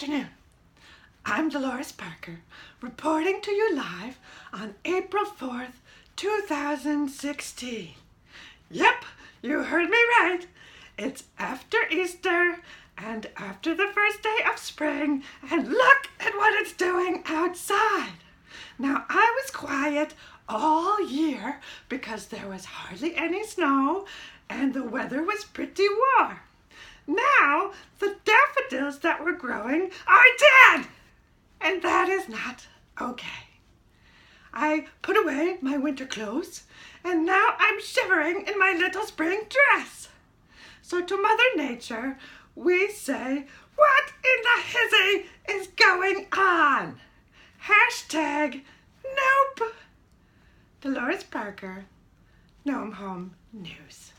afternoon. I'm Dolores Parker, reporting to you live on April 4th, 2016. Yep, you heard me right. It's after Easter and after the first day of spring, and look at what it's doing outside. Now, I was quiet all year because there was hardly any snow and the weather was pretty warm. Now, the daffodils that were growing are dead, and that is not okay. I put away my winter clothes, and now I'm shivering in my little spring dress. So to Mother Nature, we say, what in the hizzy is going on? Hashtag nope. Dolores Parker, Gnome Home News.